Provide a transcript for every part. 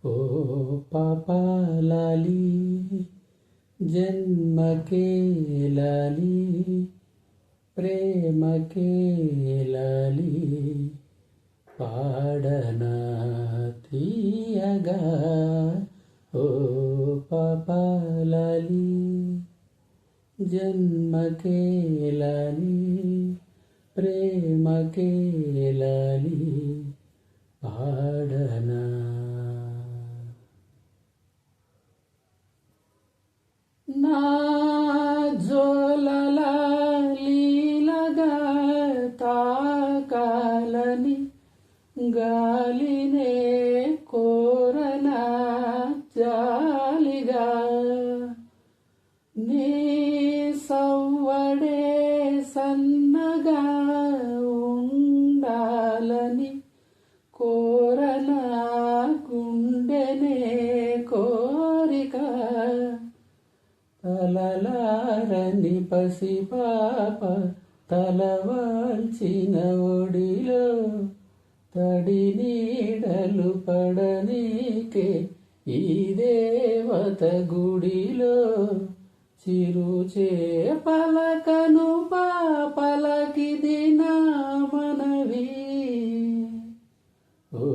ఓ పాపాలాలి జన్మకే లాలి ప్రేమకే లాలి పాడనా తీయగా ఓ పాపాలాలి జన్మకే లాలి ప్రేమకే లాలి పాడనా. నా జోలల లీలగా తాకాలని గాలినే కోరనా జాలిగా నీ సవ్వడే సన్నగా ఉండాలని కోరనా గుండెనే కోరిక తలలారని పసిపాప తలవాల్చిన ఒడిలో తడి నీడలు పడనీకే ఈ దేవత గుడిలో చిరుచే పలకను పాపలకిది నా మనవి. ఓ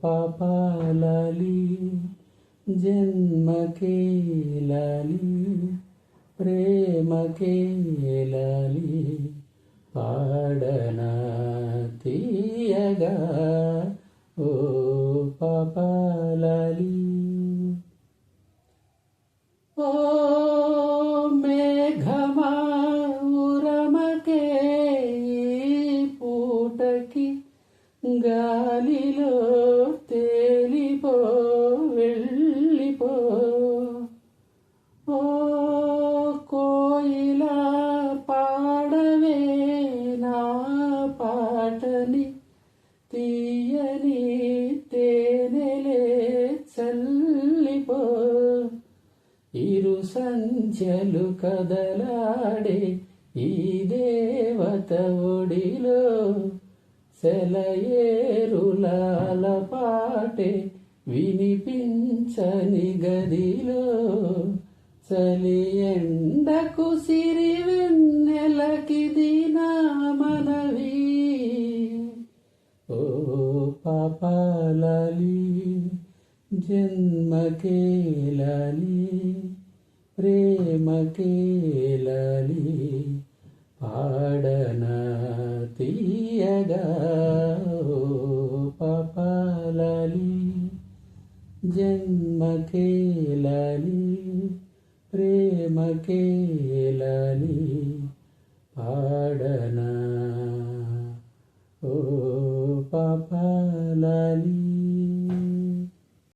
పాపాలాలి జన్మకే లాలి ప్రేమకే లాలి పాడనా తీయగా ఓ పాపాలాలి. ఓ మేఘమా ఉరమకే ఈ పూటకి గాలిలో తేలిపో వెళ్ళిపో. ఓ కోయిలా పాడవే నా పాటని తీయని తేనెలే చల్లిపో. ఇరు సంధ్యలు కదలాడే ఈ దేవత ఒడిలో సెలయేరులాల పాటే వినిపించని గదిలో చలి ఎండకు సిరి వెన్నెలకిది నా మనవి. ఓ పాపాలాలి జన్మకే లాలి ప్రేమకే లాలి పాడనా తీయగా ఓ పాపాలాలి జన్మకే లాలి ప్రేమకే లాలి పాడనా ఓ పాపా.